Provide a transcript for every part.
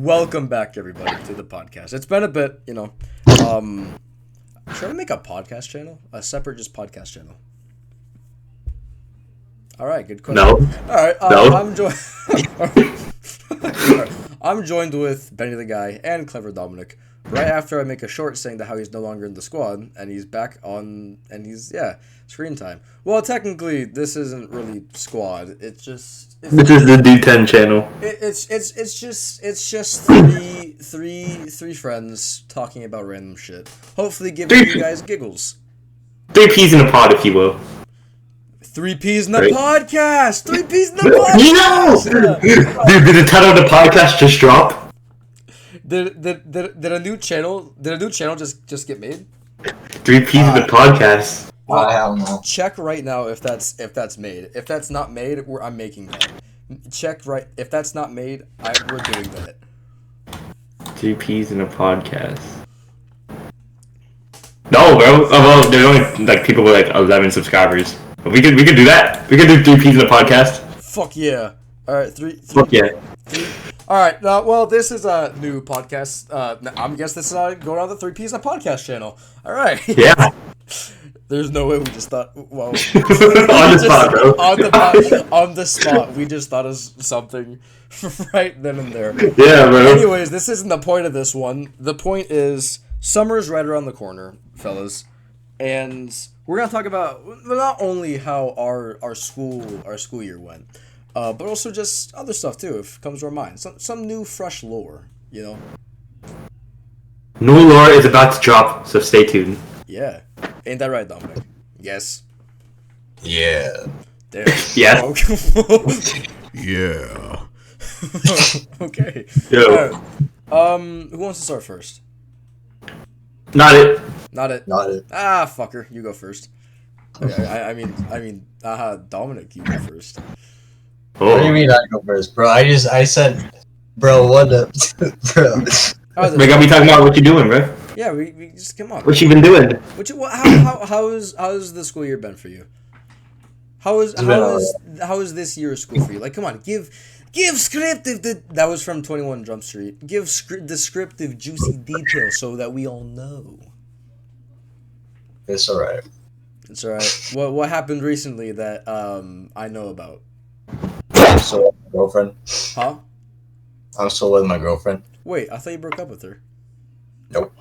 Welcome back, everybody, to the podcast. It's been a bit, Should I make a podcast channel? A separate just podcast channel? All right, good question. No. All right, No. I'm joined with Benny the Guy and Clever Dominic. Right after I make a short saying that how he's no longer in the squad and he's back on, and he's screen time. Well, technically, this isn't really squad. It's just This is the Dude10 channel. it's just three friends talking about random shit. Hopefully, giving you guys giggles. 3 peas in a pod, if you will. 3 P's in the Right. podcast. 3 P's in the podcast. No! Dude, did the title of the podcast just drop? Did a new channel just get made? 3 peas in the podcast. Well, I don't know. check right now if that's made. If that's not made, I'm making that. Check right if that's not made, we're doing that. 3 peas in a podcast. No, bro. Oh, well, there's only like people with like 11 subscribers. But we could do that. We could do 3 peas in a podcast. Fuck yeah! All right, three. Fuck yeah. All right. Well, this is a new podcast. I guess this is going on the 3 P's in a podcast channel. All right. Yeah. There's no way we just thought. Well, On the spot, bro. On the spot, we just thought of something right then and there. Yeah, bro. Anyways, this isn't the point of this one. The point is summer's right around the corner, fellas, and we're gonna talk about not only how our school year went, but also just other stuff too, if it comes to our mind. Some new, fresh lore, you know. New lore is about to drop, so stay tuned. Yeah, ain't that right, Dominic? Yes. Yeah. There. Yeah. Yeah. Okay. Yo. Alright. Who wants to start first? Not it. Not it. Not it. Ah, fucker. You go first. I mean, Dominic, you go first. What do you Oh. mean I go first, bro? I said, bro, what the, bro? We gotta be talking about what you doing, bro. Yeah, we just come on. What you been doing? How's the school year been for you? How is this year's school for you? Like, come on, give descriptive. That was from 21 Jump Street. Give descriptive, juicy details so that we all know. It's alright. It's alright. What happened recently that I know about? I'm still with my girlfriend. Huh? I'm still with my girlfriend. Wait, I thought you broke up with her. Nope.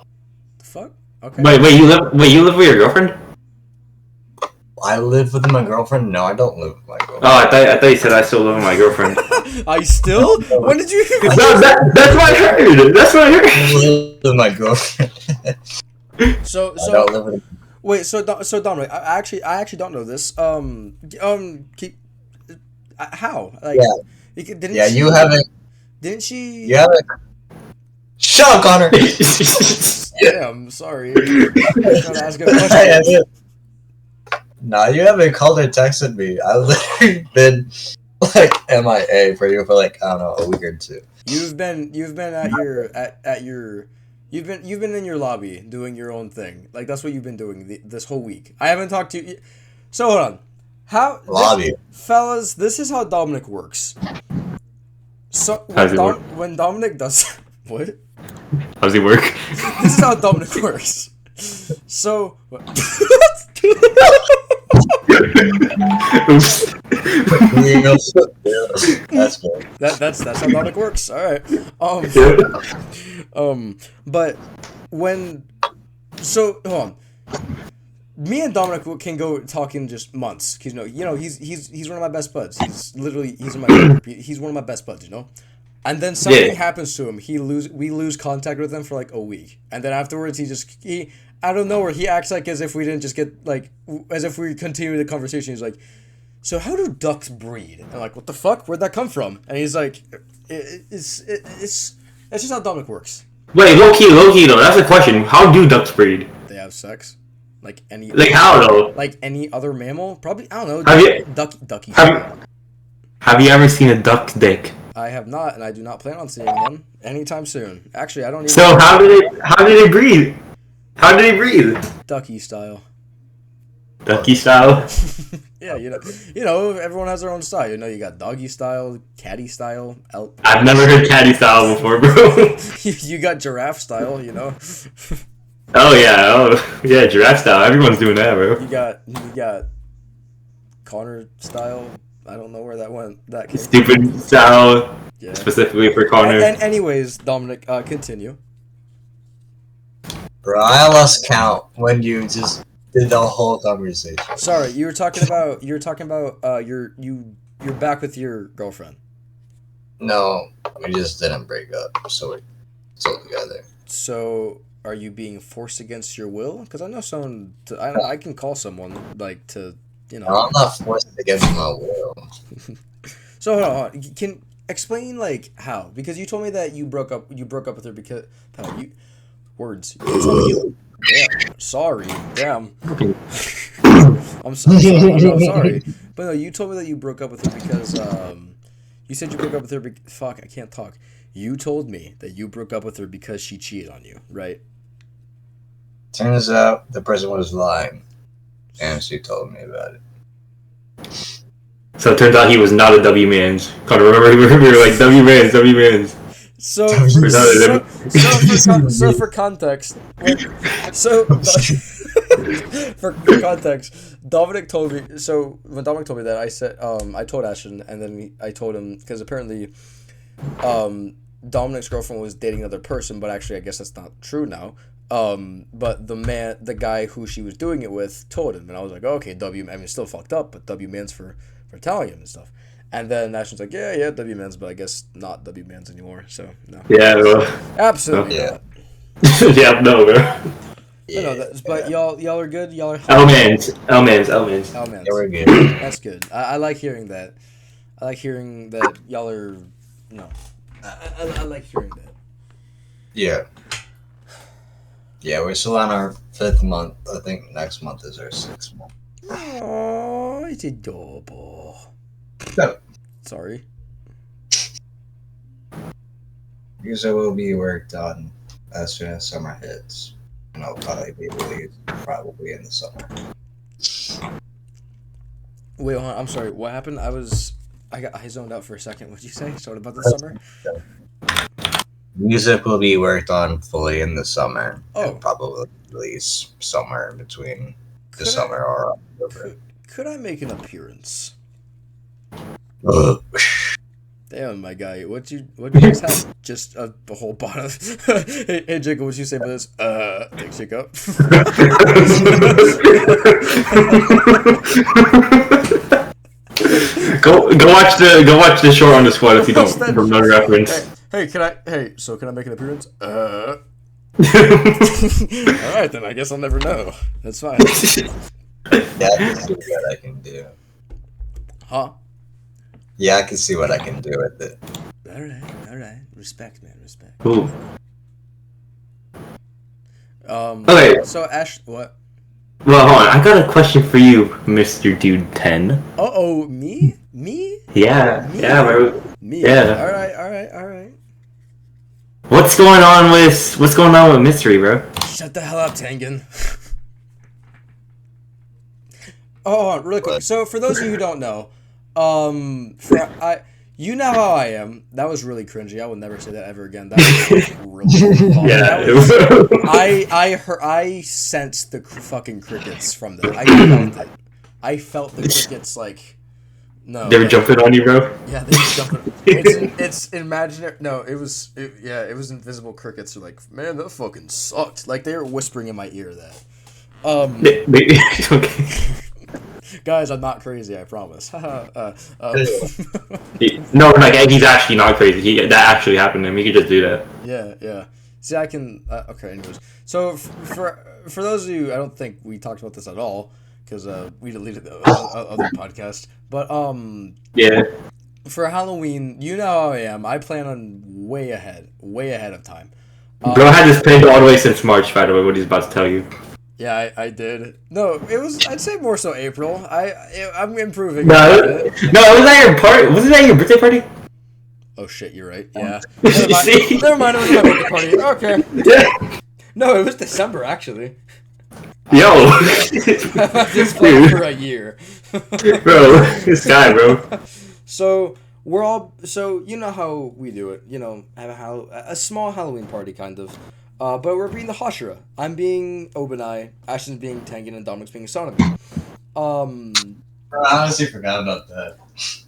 The fuck? Okay. Wait, you live with your girlfriend? I live with my girlfriend? No, I don't live with my girlfriend. Oh, I thought you said I still live with my girlfriend. I still? When did you? No, that's what I heard. That's what I heard. I live with my girlfriend. So I don't live with. wait, so Dominic, I actually don't know this. How? Like, Yeah. Didn't Yeah, she, you haven't. Didn't she? You haven't. Shut up, Connor. Damn, sorry. I was trying to ask a question. Nah, you haven't called or texted me. I've literally been like MIA for you for like I don't know a week or two. You've been you've been in your lobby doing your own thing. Like that's what you've been doing this whole week. I haven't talked to you. So hold on. Lobby. Fellas, this is how Dominic works. So How's it work? when Dominic does what? How's he work? This is how Dominic works. So Oops. That's good. that's how Dominic works. All right. But when hold on. Me and Dominic can go talk in just months. Cause he's one of my best buds. He's in my group. He's one of my best buds. You know. And then something happens to him. We lose contact with him for like a week, and then afterwards he out of nowhere he acts like as if we didn't just get like as if we continue the conversation. He's like, "So how do ducks breed?" And I'm like, "What the fuck? Where'd that come from?" And he's like, "It's just how Dominic works. Wait, low key though. That's a question. How do ducks breed? They have sex, like any How though? like any other mammal. Probably I don't know. Ducky. Have you ever seen a duck's dick? I have not, and I do not plan on seeing one anytime soon. Actually, I don't even. So how do they breathe? How do they breathe? Ducky style. Ducky style. Yeah, you know, everyone has their own style. You know, you got doggy style, catty style. I've never heard caddy style before, bro. You got giraffe style. You know. Oh yeah, giraffe style. Everyone's doing that, bro. You got Connor style. I don't know where that went. That came Stupid from. style, Yeah. specifically for Connor. And anyways, Dominic, continue. Bro, I lost count when you just did the whole conversation. Sorry, you were talking about you're back with your girlfriend. No, we just didn't break up, so we're still together. So, are you being forced against your will? Because I know someone. I can call someone like to, you know. No, I'm not forced against my will. So hold on. Can explain like how? Because you told me that you broke up with her because you words. You told me yeah, sorry. Damn. I'm sorry. But no, you told me that you broke up with her because you said you broke up with her. Fuck, I can't talk. You told me that you broke up with her because she cheated on you, right? Turns out the person was lying, and she told me about it. So it turns out he was not a W man's. Connor, remember we were like W man's. So for context, for context, Dominic told me. So when Dominic told me that, I said, I told Ashton, and then I told him because apparently, Dominic's girlfriend was dating another person, but actually, I guess that's not true now. But the guy who she was doing it with, told him, and I was like, oh, okay, W. I mean, still fucked up, but W man's for telling him and stuff. And then Ashton's like, yeah, W man's, but I guess not W man's anymore. So no. Yeah, well, Absolutely no. not. yeah, no, bro. Yeah, no, but y'all are good. Y'all are L man's. Oh man, Yeah, we're good. that's good. I like hearing that. I like hearing that y'all are. No, I like hearing that. Yeah. Yeah, we're still on our 5th month. I think next month is our 6th month. Oh, it's adorable. No. Sorry. Because it will be worked on as soon as summer hits. And I'll probably be released probably in the summer. Wait, hold on. I'm sorry. What happened? I zoned out for a second. What did you say? So what about the summer? Music will be worked on fully in the summer. Oh. And probably release somewhere in between the Could I- summer or October. Could I make an appearance? Ugh. Damn, my guy. What you just have? Just a whole bottle. Hey, Jacob, what you say about this? Thanks, Jacob. Go watch the short on the squad if you don't remember the reference. Hey, can I make an appearance? All right, then I guess I'll never know. That's fine. Yeah, I can see what I can do. Huh? Yeah, I can see what I can do with it. All right. Respect, man, respect. Cool. Okay. So Ash, what? Well, hold on. I got a question for you, Mr. Dude10. Oh, me? Yeah, Me? yeah, bro. Me? Yeah. All right. What's going on with Mystery, bro? Shut the hell up, Tengen. Oh, really quick. So, for those of you who don't know, you know how I am. That was really cringy. I would never say that ever again. That was really funny. Yeah. I sensed the fucking crickets from that. I felt it. I felt the crickets like. No. They were jumping on you, bro. Yeah, they were jumping. It's imaginary. No, it was invisible crickets. Are like, man, that fucking sucked. Like they were whispering in my ear that. Okay. Guys, I'm not crazy. I promise. No, like he's actually not crazy. That actually happened to him. He could just do that. Yeah. See, I can. Okay. Anyways, so for those of you, I don't think we talked about this at all because we deleted the other podcast. But Yeah. for Halloween, you know how I am. I plan on way ahead of time. Bro had this planned all the way since March, by the way, what he's about to tell you. Yeah, I did. No, it was. I'd say more so April. I'm improving. No, was that your party? Wasn't that your birthday party? Oh shit, you're right. Yeah. Never mind. It was my birthday party. Okay. Yeah. No, it was December actually. Yo, I've had this plan for a year. bro, this guy, bro. So we're all you know how we do it. You know, have a small Halloween party kind of. But we're being the Hashira. I'm being Obanai, Ashton's being Tengen, and Dominic's being Sonomi. Bro, I honestly forgot about that.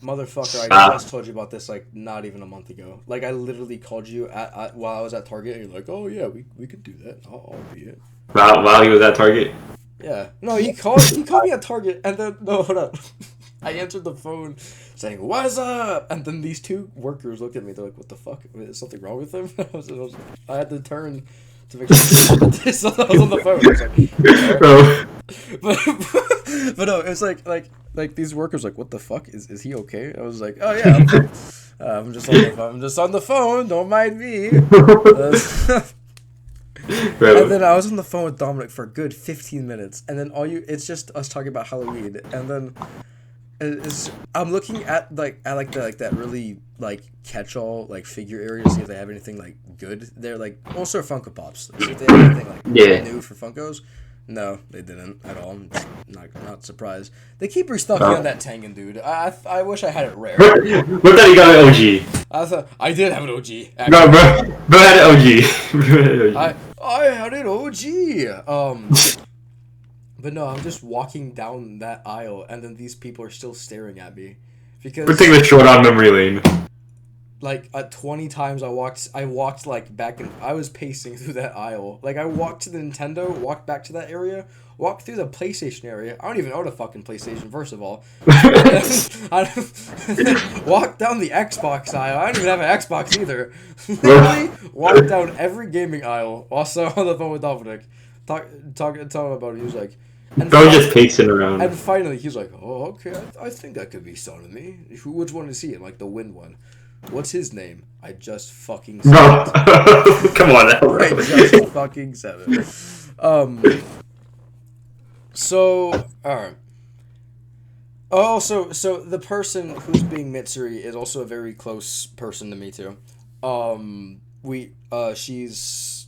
Motherfucker, I just told you about this like not even a month ago. Like I literally called you at while I was at Target, and you're like, "Oh yeah, we could do that. I'll be it." While he was at Target. Yeah. No, he called me at Target, and then no, hold up. I answered the phone saying, "What's up?" And then these two workers looked at me. They're like, "What the fuck? Is something wrong with him?" I had to turn to make sure I was on the phone. I was like, Bro. but no, it's like these workers like, "What the fuck? Is he okay?" I was like, "Oh yeah, I'm just on the phone. I'm just on the phone. Don't mind me." And then I was on the phone with Dominic for a good 15 minutes, and then it's just us talking about Halloween, and then I'm looking at that really like catch-all like figure area to see if they have anything like good. They're like also Funko Pops. See if they have anything like new for Funkos. No, they didn't at all. I'm not surprised. They keep restocking on that Tengen, dude. I wish I had it rare. What that you got an OG? I thought I did have an OG. Actually. No, bro had an OG. I had an OG. But no, I'm just walking down that aisle, and then these people are still staring at me because We're taking a short on memory lane. like 20 times I walked like back and I was pacing through that aisle. Like I walked to the Nintendo, walked back to that area, walked through the PlayStation area. I don't even own a fucking PlayStation, first of all. Walked down the Xbox aisle. I don't even have an Xbox either. Literally walked down every gaming aisle. Also on the phone with Dominic, talking about it. He was like, Bro just pacing around. and finally he's like, "Oh, okay, I think that could be Sonomi. Which one is he? Like the wind one. What's his name?" I just fucking said No. it. Come on now, bro. I just fucking said it. So, alright. Oh, so the person who's being Mitsuri is also a very close person to me too. She's...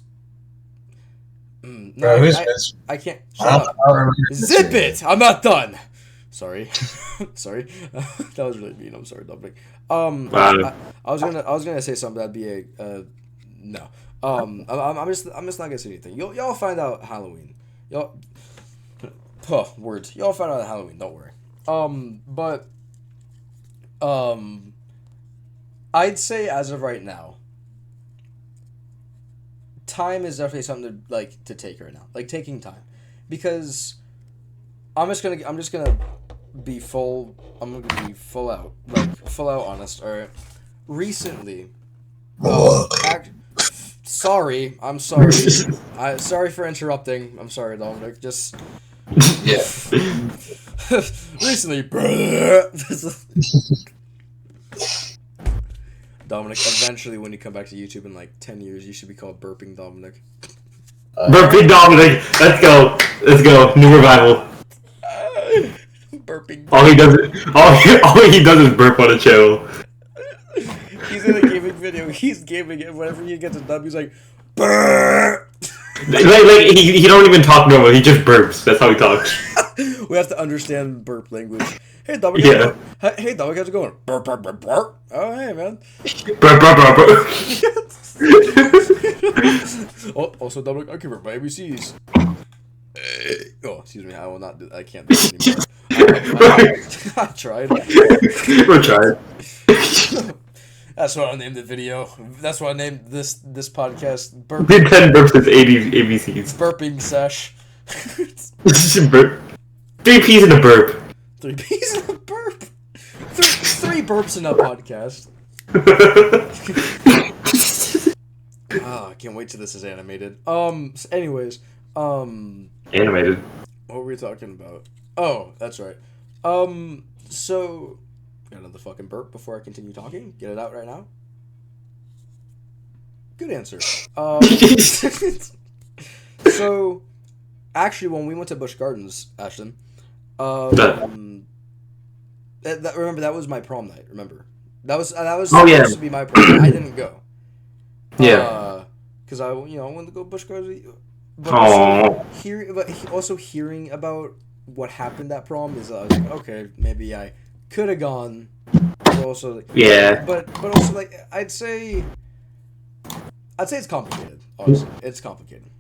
no, Bro, I can't... Shut up. Zip it! I'm not done! Sorry. Sorry. That was really mean. I'm sorry, Dominic. I was gonna say something that'd be a no. I'm just not gonna say anything. Y'all find out Halloween. Words. Y'all find out Halloween. Don't worry. But I'd say as of right now, time is definitely something to take right now. Like taking time, because I'm just gonna be full out, full out honest. All right. Recently, sorry. I'm sorry. Sorry for interrupting. I'm sorry, Dominic. Just Yeah. recently, Dominic. Eventually, when you come back to YouTube in like 10 years, you should be called Burping Dominic. Burping Dominic. Let's go. New revival. Burping. All he does is burp on a channel. He's in a gaming video. He's gaming it. Whenever he gets a dub, he's like, burp. Like he don't even talk normal. He just burps. That's how he talks. We have to understand burp language. Hey, Dominic. Yeah. Hey, Dominic, how's it going? Burp, burp, burp, burp. Oh, hey, man. Burp. Oh, also, Dominic, I can burp my ABCs. Oh, excuse me. I will not do. I can't do it anymore. I tried. We're trying. That's what I named the video. That's what I named this podcast. Burp. Dude10 burps his ABCs. Burping sesh. Burp. 3 P's in a burp. 3 P's in a burp. Three burps in a podcast. I can't wait till this is animated. Anyways, Animated. what were we talking about? Oh, that's right. So, got another fucking burp before I continue talking. Get it out right now. Good answer. So, actually, when we went to Busch Gardens, Ashton, remember that was my prom night. Remember that was supposed to be my prom night. I didn't go. Yeah. Because I wanted to go Busch Gardens. but also hearing about what happened at prom is I was like, okay, maybe I could have gone. But also, Yeah. But also, like, I'd say it's complicated. Honestly, it's complicated.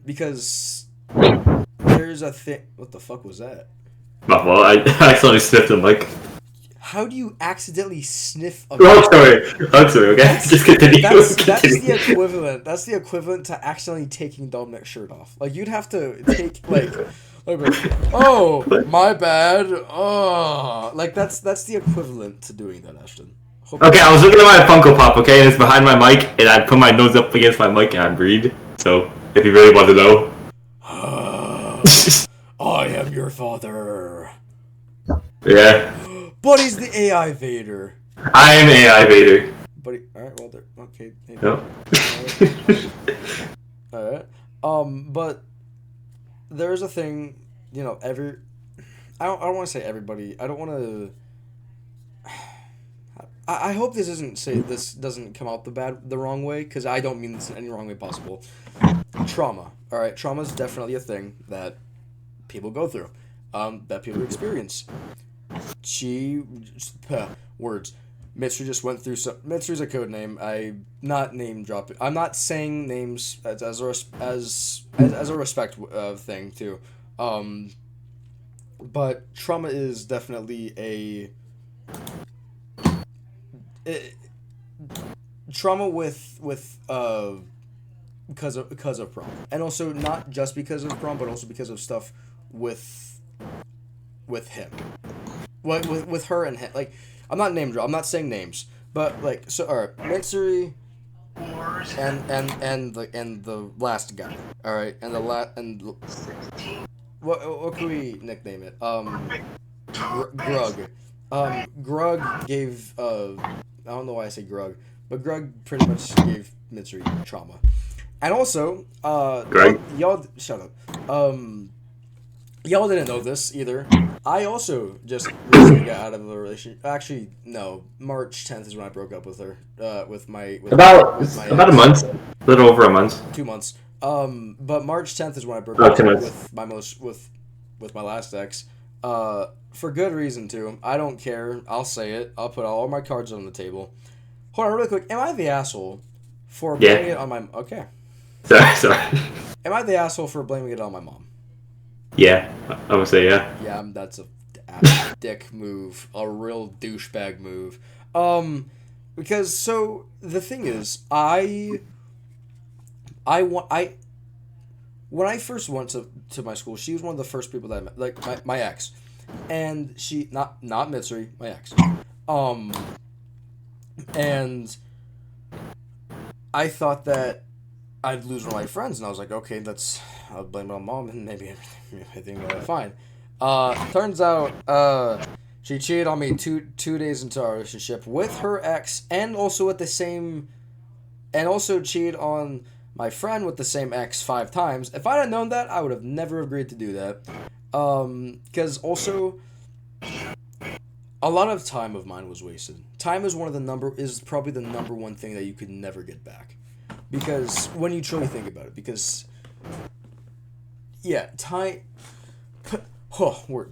Because there's a thing. What the fuck was that? My fault. I accidentally sniffed the mic. How do you accidentally sniff a? Oh, I'm sorry. Okay, just continue. That's the equivalent. That's the equivalent to accidentally taking Dominic's shirt off. Like you'd have to take like oh my bad. Oh, like that's the equivalent to doing that, Ashton. Okay, I was looking at my Funko Pop, okay, and it's behind my mic, and I put my nose up against my mic and I breathe. So, if you really want to know. I am your father. Yeah. Buddy's the AI Vader. I am AI Vader. Buddy, alright, well, there. Okay. Maybe. Yep. Alright. But there's a thing, you know, I don't want to say everybody. I don't want to. I hope this doesn't come out the wrong way, because I don't mean this in any wrong way possible. Trauma. Alright, trauma is definitely a thing that people go through. That people experience. Words. Mitsuru just went through some. Mitsuru's a code name. I'm not name dropping. I'm not saying names as a respect thing too. But trauma is definitely trauma with because of prom, and also not just because of prom, but also because of stuff with him. What with her and him, like I'm not saying names, but like so. All right, Mitsuri and the last guy. All right, and what can we nickname it? Grug. Grug gave I don't know why I say Grug, but Grug pretty much gave Mitsuri trauma, and also Greg? y'all shut up. Y'all didn't know this either. I also just recently got out of a relationship. Actually, no. March 10th is when I broke up with her. With my About ex. a month, a little over a month. 2 months. But March 10th is when I broke up with my last ex. For good reason too. I don't care. I'll say it. I'll put all my cards on the table. Hold on, really quick. Am I the asshole for blaming it on my? Okay. Sorry. Am I the asshole for blaming it on my mom? Yeah, I would say yeah. Yeah, that's a dick move, a real douchebag move. Because so the thing is, when I first went to my school, she was one of the first people that I met, like my ex, and she not Mitsuri, my ex, and I thought that I'd lose one of my friends, and I was like, okay, I'll blame it on mom, and maybe everything will be fine. Turns out, she cheated on me two days into our relationship with her ex, and also cheated on my friend with the same ex 5 times. If I had known that, I would have never agreed to do that. Because also, a lot of time of mine was wasted. Time is probably the number one thing that you could never get back. Because when you truly think about it,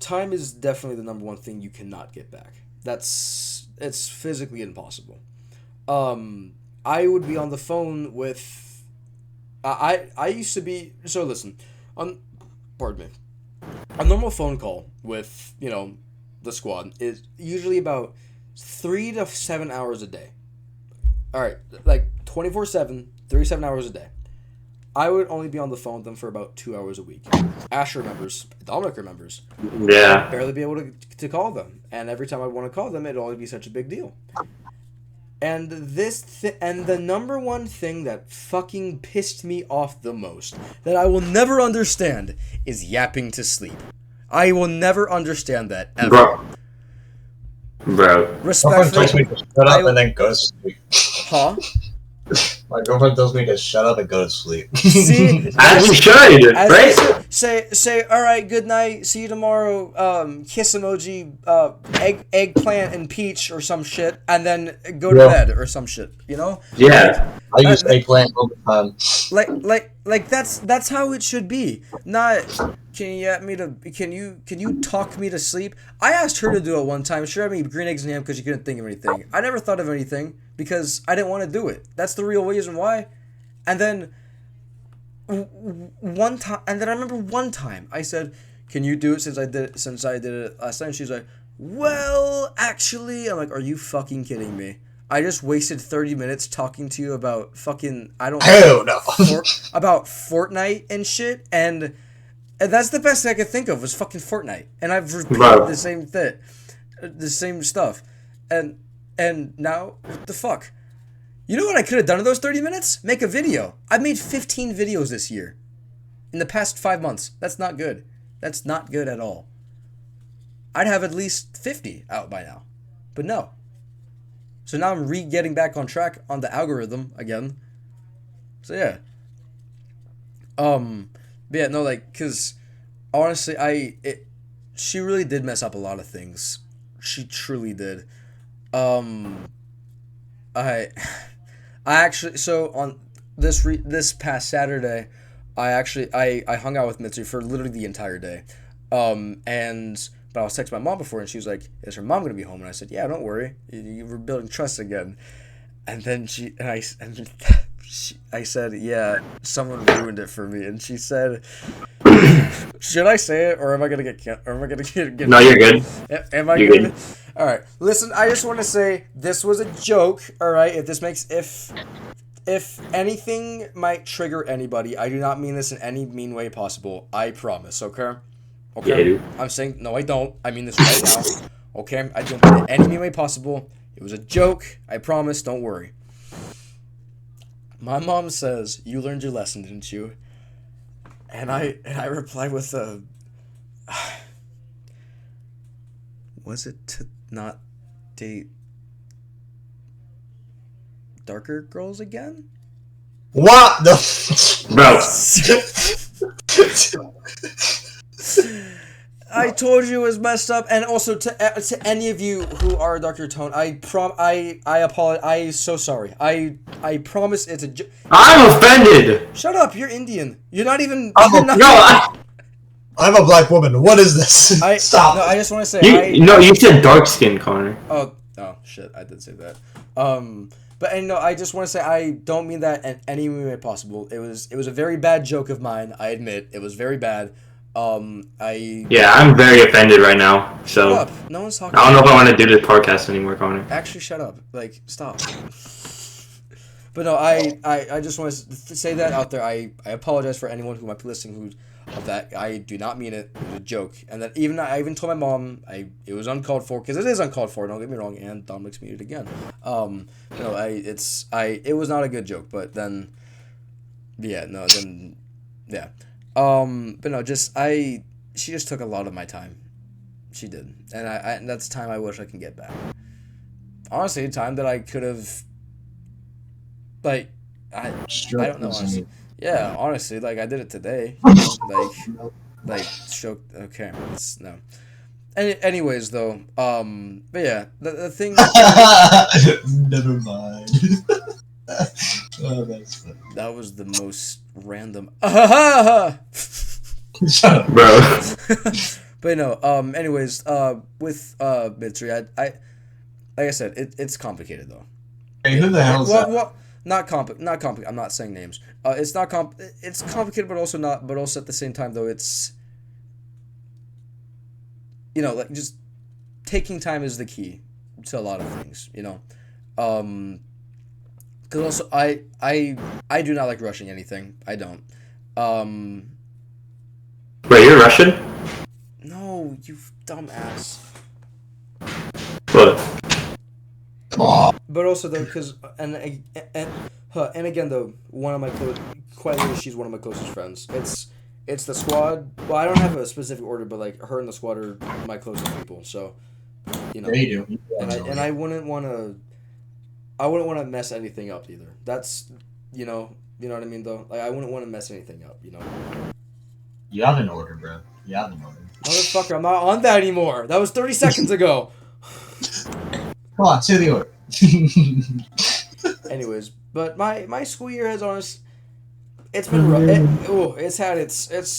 time is definitely the number one thing you cannot get back. It's physically impossible. I would be on the phone with I used to be so listen, pardon me. A normal phone call with, the squad is usually about 3 to 7 hours a day. All right, like 24/7, 37 hours a day. I would only be on the phone with them for about 2 hours a week. Ash remembers. Dominic remembers. Yeah. I'd barely be able to call them. And every time I want to call them, it'd only be such a big deal. And the number one thing that fucking pissed me off the most, that I will never understand, is yapping to sleep. I will never understand that, ever. Bro. Respectfully. My girlfriend tells me to shut up and then go to sleep. Huh? My girlfriend tells me to shut up and go to sleep. See, as you should, right? Say, all right, good night, see you tomorrow. Kiss emoji, eggplant and peach or some shit, and then go to bed or some shit. Yeah. I use eggplant all the time. Like that's how it should be. Not can you talk me to sleep? I asked her to do it one time. She had me green eggs and ham because she couldn't think of anything. I never thought of anything because I didn't want to do it. That's the real reason why. And then one time, and then I remember one time I said, "Can you do it since I did it last time?" She's like, "Well, actually," I'm like, "Are you fucking kidding me?" I just wasted 30 minutes talking to you about fucking Hell no. about Fortnite and shit, and that's the best thing I could think of was fucking Fortnite, and I've repeated the same thing, the same stuff, and now what the fuck? You know what I could have done in those 30 minutes? Make a video. I've made 15 videos this year, in the past 5 months. That's not good. That's not good at all. I'd have at least 50 out by now, but no. So now I'm getting back on track on the algorithm again. So yeah. But yeah, no, like, cause honestly, she really did mess up a lot of things. She truly did. I actually, so on this past Saturday, I hung out with Mitsu for literally the entire day. But I was texting my mom before, and she was like, "Is her mom gonna be home?" And I said, "Yeah, don't worry. We're building trust again." And then I said, "Yeah, someone ruined it for me." And she said, "Should I say it, or am I gonna get? No, you're good. Am I You're good? All right. Listen, I just want to say this was a joke. All right. If anything might trigger anybody, I do not mean this in any mean way possible. I promise. Okay." Okay, Yeah, I do. I'm saying, no, I don't. I mean this right now. Okay, I don't mean it in any way possible. It was a joke. I promise. Don't worry. My mom says, "You learned your lesson, didn't you?" And I reply with a, was it to not date darker girls again? What the Bro. I told you it was messed up, and also to any of you who are darker tone, I apologize. I'm so sorry. I promise it's a. I'm offended. Shut up! You're Indian. You're not even. I'm a black woman. What is this? Stop. No, I just want to say. You said dark skin, Connor. Oh shit! I did say that. But I just want to say I don't mean that in any way possible. It was a very bad joke of mine. I admit it was very bad. Yeah, I'm very offended right now. So shut up. No one's talking. I don't know if I want to do this podcast anymore, Connor. Actually, shut up. Like, stop. But no, I just want to say that out there. I apologize for anyone who might be listening who of that. I do not mean it. It was a joke. And that I even told my mom it was uncalled for, because it is uncalled for. Don't get me wrong. And Dominic's muted again. It was not a good joke. But then, yeah, no, then, yeah. But no, she just took a lot of my time. She did. And that's time I wish I can get back. Honestly, time that I could have, like, I don't know, honestly. Yeah, honestly, like, I did it today. Stroke, okay, no. Anyways, though, but yeah, the thing... Never mind. Oh, that's funny. That was the most random... Shut up, bro. But no, anyways, with Mitsuri, I like I said, it's complicated though. Hey, who the hell is that? Well, not complicated. I'm not saying names. It's not it's complicated, but also not. But also at the same time, though, it's, like, just taking time is the key to a lot of things. Because also I do not like rushing anything. I don't. Wait, you're Russian? No, you dumbass. What? But also though, because and again though, one of my quietly, she's one of my closest friends. It's the squad. Well, I don't have a specific order, but like her and the squad are my closest people. So, Yeah, you do. And I wouldn't want to mess anything up either. That's you know what I mean though. Like, I wouldn't want to mess anything up. You have an order, bro. You have an order. Motherfucker, I'm not on that anymore. That was 30 seconds ago. Come on, say the order. Anyways, But my school year has honest. It's been rough. It's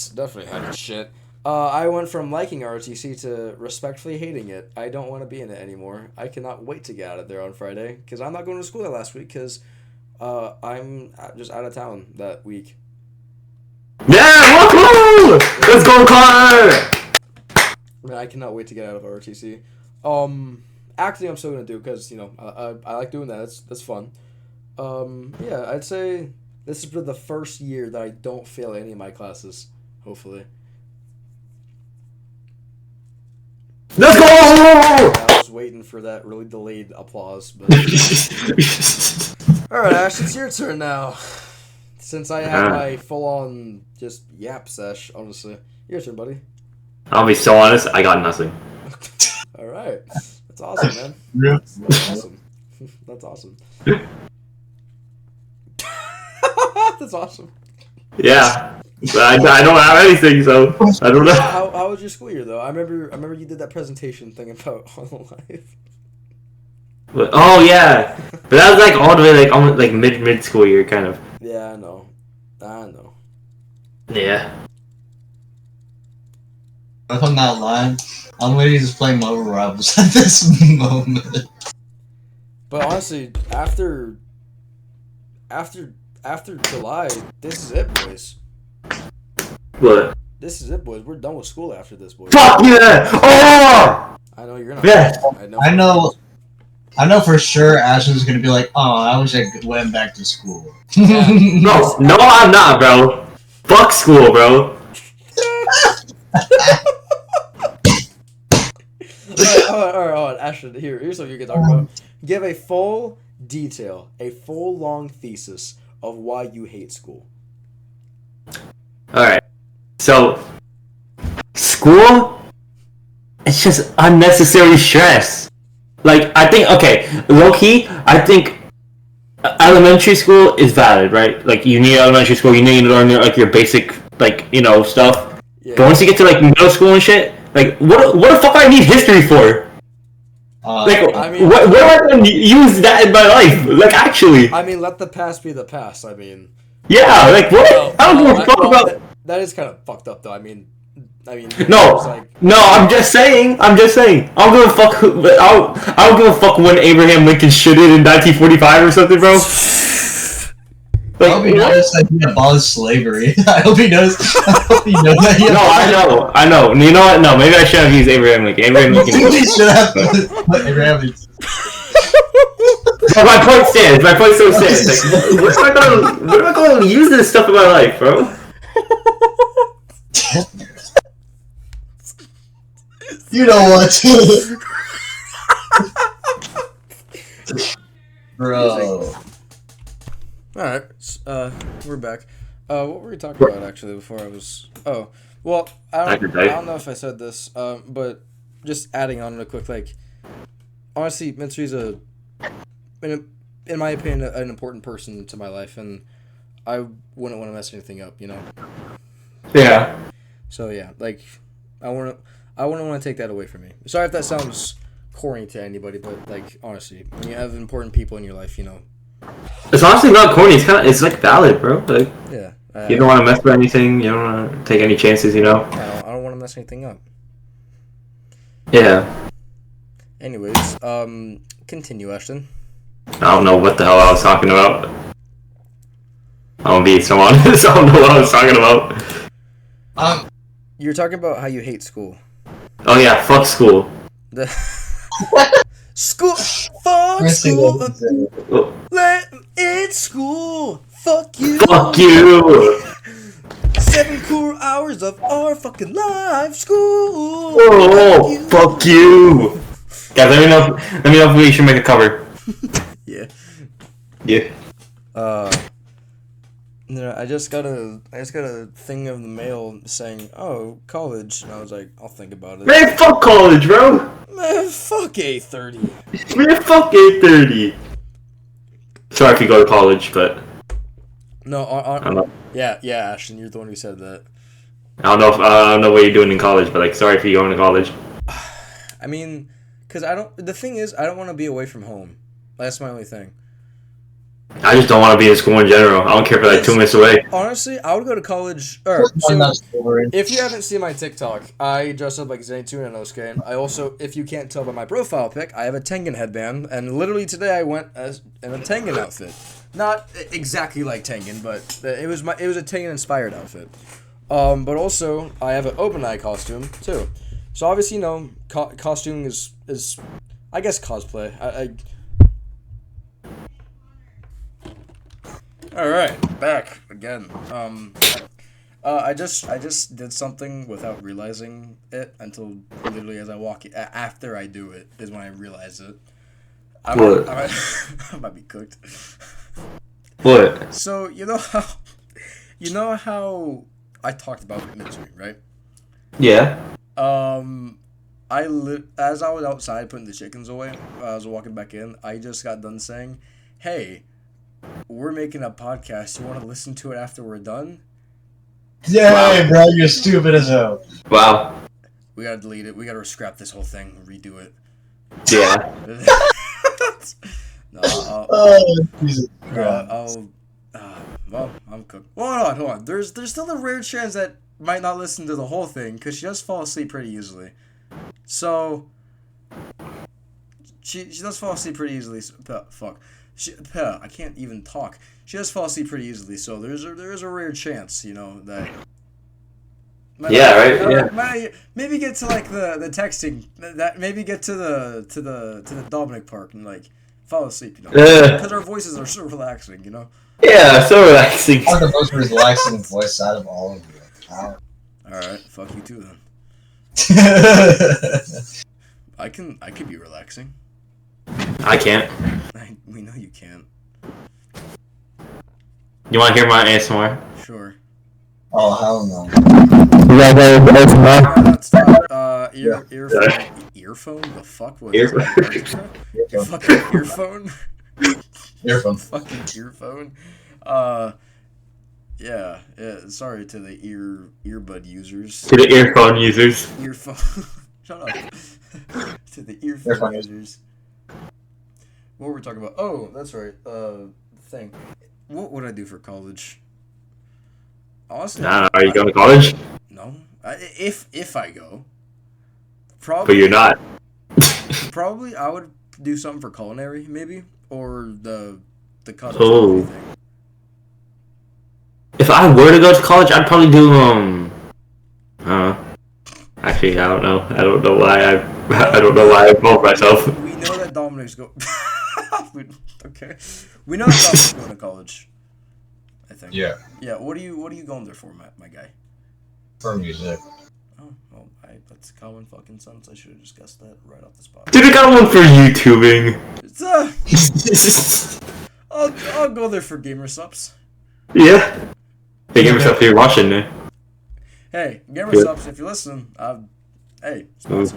definitely had its shit. I went from liking ROTC to respectfully hating it. I don't want to be in it anymore. I cannot wait to get out of there on Friday because I'm not going to school that last week because I'm just out of town that week. Yeah, woohoo! Let's go, Connor! Man, I cannot wait to get out of ROTC. Acting I'm still gonna do because I like doing that. That's fun. Yeah, I'd say this is the first year that I don't fail any of my classes. Hopefully. Let's go! I was waiting for that really delayed applause, but all right, Ash, it's your turn now. Since I had my full-on just yap sesh, honestly, your turn, buddy. I'll be so honest, I got nothing. All right, that's awesome, man. Yeah. That's awesome. That's awesome. That's awesome. Yeah, but I don't have anything, so I don't know. How was your school year though? I remember you did that presentation thing about Hololive. But, oh yeah, but that was like all the way almost like mid school year kind of. Yeah, I know. Yeah. If I'm not lying, I'm ready to play Marvel Rivals at this moment. But honestly, after July, this is it, boys. What? This is it, boys. We're done with school after this, boys. Fuck yeah! Oh! I know you're not. Yeah. I know for sure Ashton's gonna be like, oh, I wish I went back to school. Yeah. No, I'm not, bro. Fuck school, bro. Alright, Ashton, here's what you can talk about. Give a full detail, a full long thesis of why you hate school. Alright. So, school, it's just unnecessary stress. Like, I think, okay, low-key, I think elementary school is valid, right? Like, you need elementary school, you need to learn, like, your basic, like, stuff. Yeah. But once you get to, like, middle school and shit, like, what the fuck I need history for? Like, I mean, what am I going to use that in my life? Like, actually. I mean, let the past be the past. I mean, Yeah, like, what? I don't give a fuck about... That is kind of fucked up, though. I mean, No, I'm just saying. I don't give a fuck. I don't give a fuck when Abraham Lincoln shitted in 1945 or something, bro. I hope he noticed that he abolished slavery. I hope he knows. I hope he knows that he I know. You know what? No, maybe I should have used Abraham Lincoln. Abraham Lincoln. He should have put Abraham Lincoln. But my point stands. My point still stands. Like, what am I going to use this stuff in my life, bro? You know what? Bro. Alright, we're back. What were we talking about, actually, before I was... Oh, well, I don't know if I said this, but just adding on real quick, like, honestly, Mitsui's in my opinion, an important person to my life, and I wouldn't want to mess anything up, Yeah. So, yeah, like, I wouldn't want to take that away from me. Sorry if that sounds corny to anybody, but, like, honestly, when you have important people in your life, It's honestly not corny. It's like valid, bro. Like, yeah. You don't want to mess with anything. You don't want to take any chances. I don't want to mess anything up. Yeah. Anyways, continue, Ashton. I don't know what the hell I was talking about. I'm gonna be so honest. I don't know what I was talking about. You're talking about how you hate school. Oh yeah, fuck school. School, fuck school. It's school. Fuck you. Fuck you. 7 cool hours of our fucking life. School. Oh, fuck you. Guys, let me know if we should make a cover. Yeah. Yeah. I just got a thing of the mail saying, "Oh, college," and I was like, "I'll think about it." Man, fuck college, bro. Man, fuck A30. Man, fuck A30. Sorry if you go to college, but No, I don't know. Yeah, Ashton, you're the one who said that. I don't know what you're doing in college, but like, sorry if you're going to college. I mean, because the thing is, I don't want to be away from home. That's my only thing. I just don't want to be in school in general. I don't care if it's like 2 minutes away. Honestly, I would go to college. Or, I'm not so, Wolverine. if you haven't seen my TikTok, I dress up like Zane2 and Inosuke. I also, if you can't tell by my profile pic, I have a Tengen headband. And literally today I went in a Tengen outfit. Not exactly like Tengen, but it was a Tengen inspired outfit. But also, I have an open eye costume, too. So obviously, costuming is, I guess, cosplay. Alright, back again. I just did something without realizing it until literally as I walk after I do it is when I realize it. I might be cooked. What? So you know how I talked about misery, right? Yeah. As I was outside putting the chickens away, I was walking back in. I just got done saying, "Hey, we're making a podcast. You want to listen to it after we're done?" Yay, bro, you're stupid as hell. Wow. We gotta delete it. We gotta scrap this whole thing, redo it. Yeah. No, Oh, Jesus Christ. well, I'm cooked. Well, hold on. There's still a rare chance that might not listen to the whole thing because she does fall asleep pretty easily. So she does fall asleep pretty easily. Fuck. I can't even talk. She does fall asleep pretty easily. So there is a rare chance, that. Maybe get to like the texting. That maybe get to the Dominic part and like fall asleep. Because our voices are so relaxing. Yeah, so relaxing. I'm the most relaxing voice out of all of you. Wow. Alright, fuck you too then. I could be relaxing. I can't. We know you can't. You want to hear my ASMR? Sure. Oh, hell no. Stop. Earphone? The fuck was that? Your fucking earphone? Earphone. Fucking earphone. Yeah. Sorry to the earbud users. To the earphone users. Earphone. Shut up. To the earphone users. What were we talking about? Oh, that's right. The thing. What would I do for college? Honestly, Are you going to college? No. If I go, probably. But you're not. Probably I would do something for culinary, maybe, or the cosmetology Oh. thing. If I were to go to college, I'd probably do Actually, I don't know. I don't know why I involved myself. We know that Dominic's go. Okay. We know that Dominic's going to college. I think. Yeah. Yeah. What are you going there for, my guy? For music. Oh well, that's common fucking sense. I should have just guessed that right off the spot. Dude, I got one for YouTubing. It's I'll go there for gamer subs. Yeah. Hey, give yourself here watching there. Hey, gamer subs, if you listen, hey, sponsor.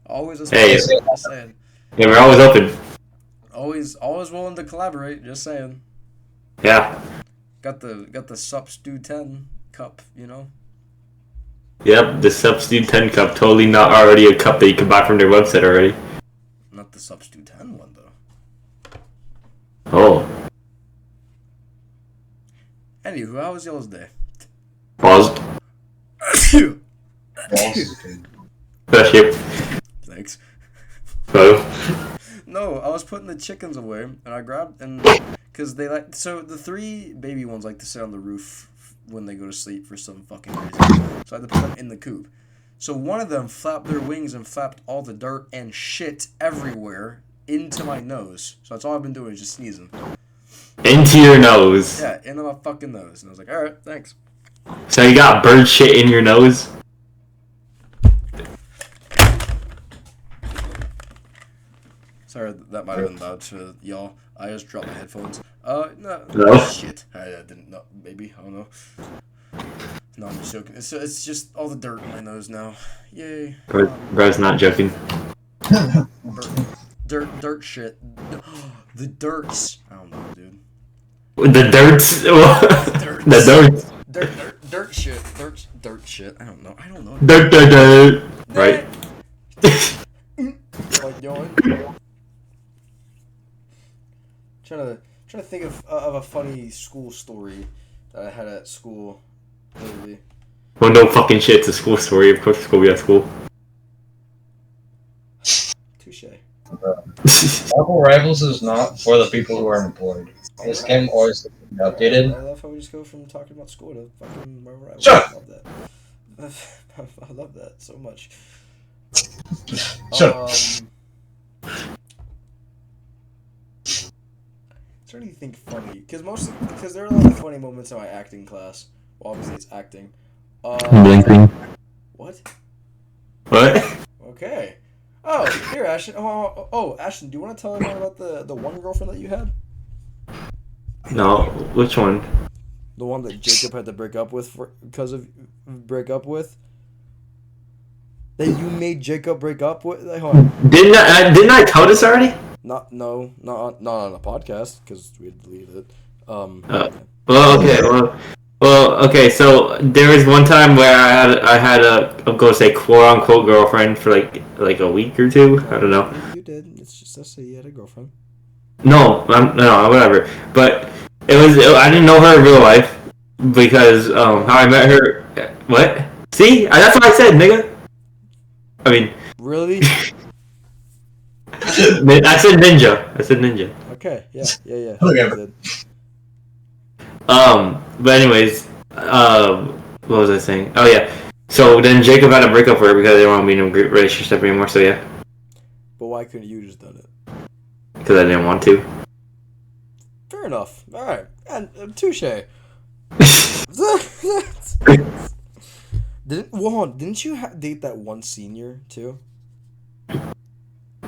Always a sponsor. Hey. Just saying. Yeah, we're always open. Always willing to collaborate. Just saying. Yeah. Got the Sups Dude10 cup, Yep, the Sups Dude10 cup. Totally not already a cup that you can buy from their website already. Not the Sups Dude10 one though. Oh. Anywho, how was y'all's day? Paused. Bless you. Thanks. Oh. No, I was putting the chickens away, and I grabbed because the 3 baby ones like to sit on the roof when they go to sleep for some fucking reason. So I had to put them in the coop. So one of them flapped their wings and flapped all the dirt and shit everywhere into my nose. So that's all I've been doing is just sneezing. Into your nose. Yeah, into my fucking nose. And I was like, alright, thanks. So you got bird shit in your nose? Sorry, that might have been loud to y'all. I just dropped my headphones. No. Shit. I didn't know. Maybe. I don't know. No, I'm just joking. It's just all the dirt in my nose now. Yay. Bro's not joking. Dirt shit. The dirts. I don't know, dude. The dirts? The dirts. Dirt shit. Dirt shit. I don't know. Dirt. Right. Like, trying to think of a funny school story that I had at school lately. Well, no fucking shit. It's a school story. Of course, it's gonna be at school. Touche. Marvel Rivals is not for the people who are employed. This game always gets updated. I love how we just go from talking about school to fucking Marvel Rivals. Shut I love that. I love that so much. Shut up. Is there anything funny? Because there are a lot of funny moments in my acting class. Well, obviously it's acting. Blinking. What? What? Okay. Oh, here, Ashton. Oh, Ashton, do you want to tell everyone about the one girlfriend that you had? No. Which one? The one that Jacob had to break up with That you made Jacob break up with? Like, hold on. Didn't I tell this already? Not on a podcast because we had deleted it. Well, okay. So there was one time where I had a I'm gonna say quote unquote girlfriend for like a week or two. I don't know. You did. It's just let's say you had a girlfriend. No, whatever. But I didn't know her in real life because how I met her. What? See, that's what I said, nigga. I mean, Really? I said ninja. Okay. Yeah. Okay. You did. But anyways, what was I saying? Oh yeah. So then Jacob had to break up with her because they didn't want to be in a great relationship anymore. So yeah. But why couldn't you just done it? Because I didn't want to. Fair enough. All right. And touche. Didn't you date that one senior too?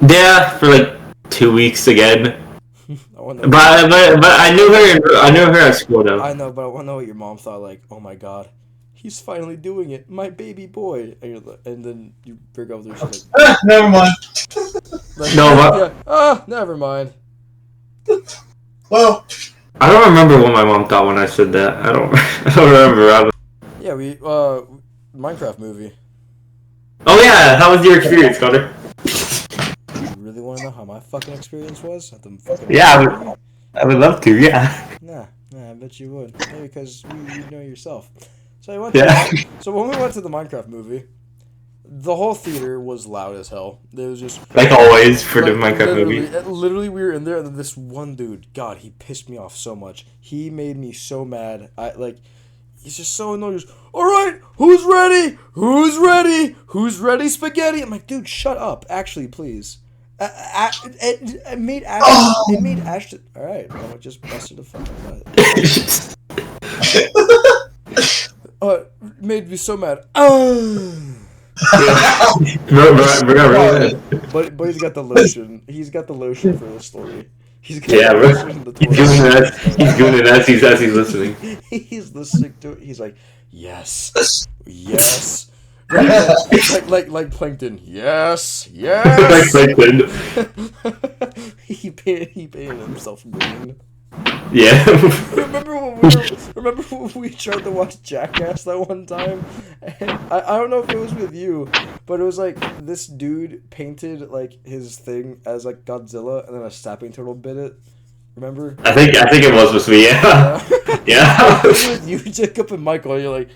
Yeah, for like 2 weeks again. But But I knew her. I knew her at school though. I know, but I want to know what your mom thought. Like, oh my god, he's finally doing it, my baby boy. And then you break up with her. She's like, Never mind. like, No, yeah, never mind. Well, I don't remember what my mom thought when I said that. I don't remember. Yeah, we Minecraft movie. Oh yeah, how was your experience, Connor? You really want to know how my fucking experience was at the fucking Yeah, I would love to. Yeah. Nah, I bet you would. Maybe because you know yourself. So when we went to the Minecraft movie, the whole theater was loud as hell. There was just Like always for the Minecraft movie. Literally, we were in there, and then this one dude, God, he pissed me off so much. He made me so mad. He's just so annoying. He's, all right, who's ready? Who's ready? Who's ready? Spaghetti. I'm like, dude, shut up. Actually, please. It made Ashton. It made Ashton. All right, well, it just busted a fucking butt. It made me so mad. But he's got the lotion. He's got the lotion for this story. He's got Yeah, the bro. lotion in the He's toilet. doing it as he's listening. He's listening to it. He's like, yes. like Plankton. Yes. Like Plankton. he painted himself green. Yeah. Remember when we tried to watch Jackass that one time? And I don't know if it was with you, but it was like this dude painted like his thing as like Godzilla, and then a snapping turtle bit it. Remember? I think it was with me. Yeah. Yeah. You, Jacob, and Michael. You're like,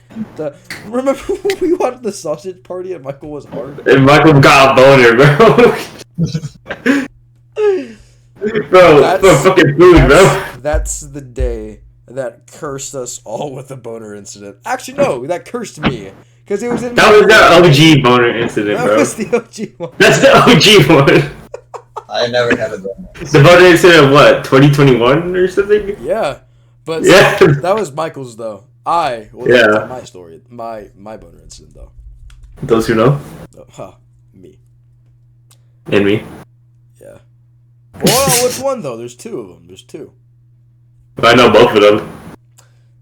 remember when we watched the sausage party and Michael was hard? And Michael got a boner, bro. Bro, fucking food, bro. That's the day that cursed us all with a boner incident. Actually, no, that cursed me. Because it was in That was the OG boner incident, bro. That was the OG one. That's the OG one. I never had a boner. The boner incident of what, 2021 or something? Yeah. But Yeah. that was Michael's, though. Tell my story. My boner incident, though. Those who know? Me. And me. Yeah. Well, which one, though? There's two of them. There's two. I know both of them.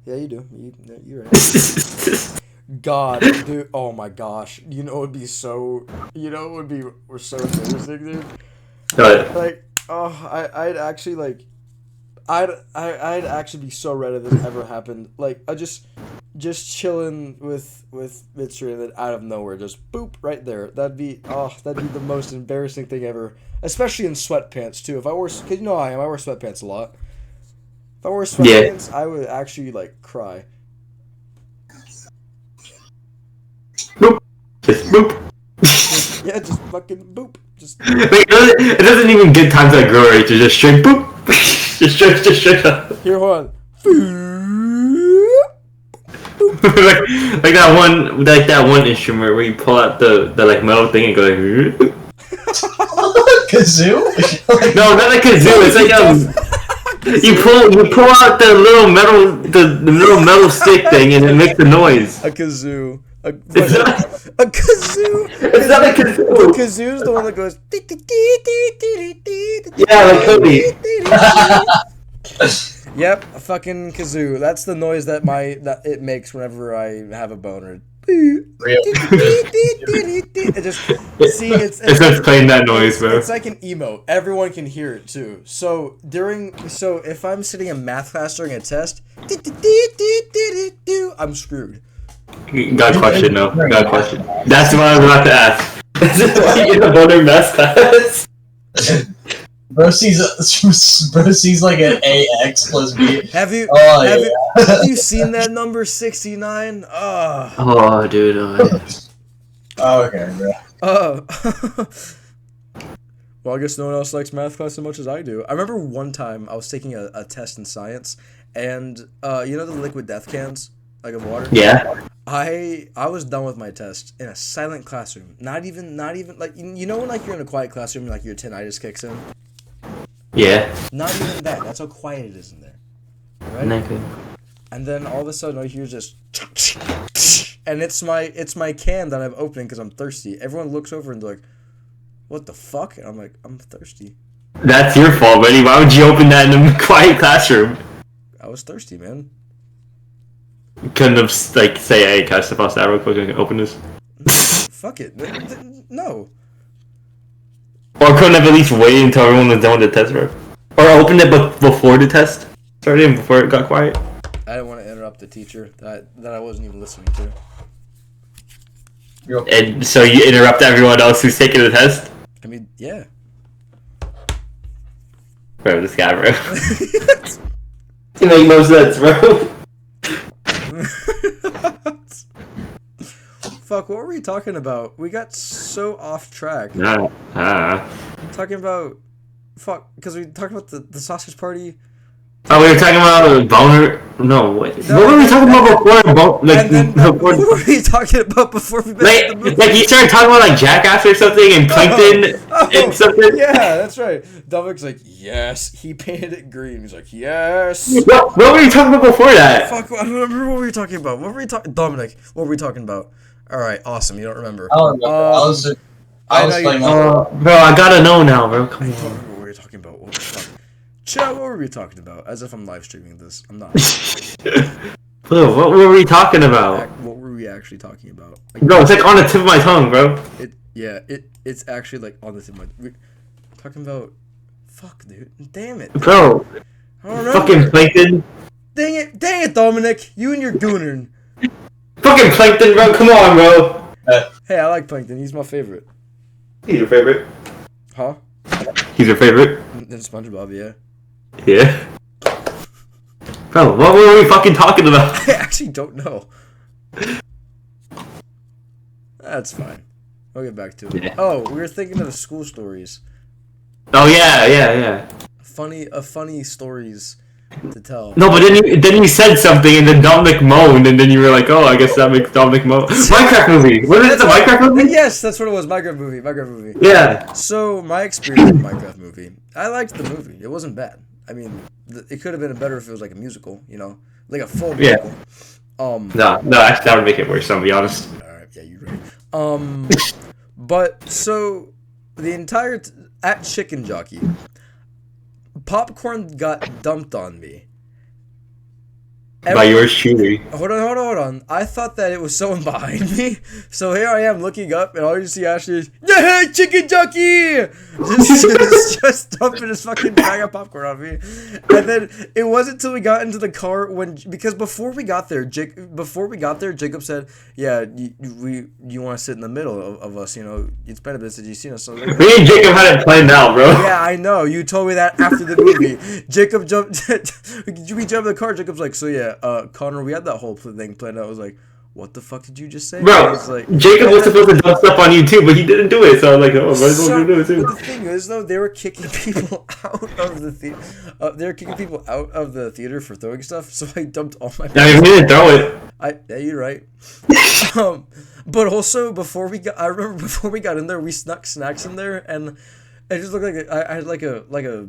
Yeah, you do. You're right. God, dude. Oh my gosh. We're so embarrassing, dude. What? I'd actually I'd actually be so red if this ever happened. Like, I just chilling with Mitri, and then out of nowhere, just boop right there. That'd be the most embarrassing thing ever. Especially in sweatpants too. If I wore, cause you know I wear sweatpants a lot. If I wore sweatpants, I would actually like cry. Boop. Just boop. Yeah, just fucking boop. Just Like, it doesn't even get time to grow right. Just straight boop. just straight up. here, hold on. like that one instrument where you pull out the like metal thing and go like. Kazoo? No, not a kazoo. It's like you pull out the little metal stick thing and it makes the noise. A kazoo. A It's not, kazoo. it's not a The kazoo. kazoo's the one that goes. Yeah, like Cody. Yep, a fucking kazoo. That's the noise that it makes whenever I have a boner. It just it's It's just playing that noise, bro. It's like an emo. Everyone can hear it too. So if I'm sitting in math class during a test, I'm screwed. Got a question, no. Got a question. That's what I was about to ask. Is it why you get a boner in math class? Bro sees like an AX plus B. Have you Oh, have you seen that number 69? Oh, dude. Oh, okay, bro. Well, I guess no one else likes math class as much as I do. I remember one time I was taking a test in science, and you know the liquid death cans, like of water. Yeah. I was done with my test in a silent classroom. Not even like you know when like you're in a quiet classroom, like your tinnitus kicks in. Yeah. Not even that. That's how quiet it is in there. Right? Not good. And then all of a sudden I hear just, and it's my can that I'm opening because I'm thirsty. Everyone looks over and they're like, "What the fuck?" And I'm like, "I'm thirsty." That's your fault, buddy. Why would you open that in a quiet classroom? I was thirsty, man. You couldn't have like say, "Hey, can I step outside real quick and open this?" Fuck it. No. Or couldn't have at least waited until everyone was done with the test, bro? Or opened it before the test started and before it got quiet? I didn't want to interrupt the teacher that I wasn't even listening to. And so you interrupt everyone else who's taking the test? I mean, yeah. Bro, this guy, bro. It makes no sense, bro. Fuck, what were we talking about? We got so off track. Talking about... Fuck, because we talked about the sausage party. Oh, we were talking about boner... No, wait. No, what were we talking about before? What were we talking about before we met the movie? Like you started talking about like Jackass or something and Plankton and something? Yeah, that's right. Dominic's like, yes. He painted it green. He's like, yes. What were you talking about before that? Fuck, I don't remember what we were talking about. Dominic, what were we talking about? Alright, awesome. You don't remember. I don't remember. I was playing. Bro, I gotta know now, bro. Come I don't on. remember what we were talking about. What the fuck? Chat, what were we talking about? As if I'm live streaming this. I'm not. Bro, what were we talking about? What were we actually talking about? Bro, it's like on the tip of my tongue, bro. It's actually like on the tip of my... We're talking about... Fuck, dude. Damn it. Bro, I don't remember. fucking Plankton. Dang it, Dominic. You and your gooner. Fucking Plankton, bro. Come on, bro. Hey, I like Plankton. He's my favorite. He's your favorite? Huh? He's your favorite? Then SpongeBob, yeah. Yeah. Bro, what were we fucking talking about? I actually don't know. That's fine. We'll get back to it. Yeah. Oh, we were thinking of school stories. Oh yeah. Funny stories to tell. No, but then you said something and then Dominic moaned and then you were like, oh, I guess that makes Dominic moan. Minecraft movie. What is it? The Minecraft movie? Yes, that's what it was. Minecraft movie. Yeah. So my experience with Minecraft movie, I liked the movie. It wasn't bad. I mean, it could have been better if it was like a musical. You know, like a full musical. No, actually, that would make it worse. I'll be honest. All right, yeah, you're right. But so the entire at Chicken Jockey, popcorn got dumped on me. By yours truly. Hold on. I thought that it was someone behind me. So here I am looking up, and all you see Ashley is, yeah, chicken junkie! Just dumping his fucking bag of popcorn on me. And then it wasn't until we got into the car because before we got there, Jacob said, yeah, you want to sit in the middle of us, you know, it's been a bit since you've seen us. So like, Me and Jacob had it planned out, bro. yeah, I know. You told me that after the movie. Jacob jumped. We jumped in the car. Jacob's like, so yeah, Connor, we had that whole thing planned out. I was like, what the fuck did you just say? Bro, Like, Jacob was supposed to dump stuff on you too, but he didn't do it. So I was like, oh, might as well do it too. But the thing is, though, they were kicking people out of the theater. They were kicking people out of the theater for throwing stuff. So I dumped all my. I mean, we didn't throw it. Yeah, you're right. But also before we got in there, we snuck snacks in there, and it just looked like I had like a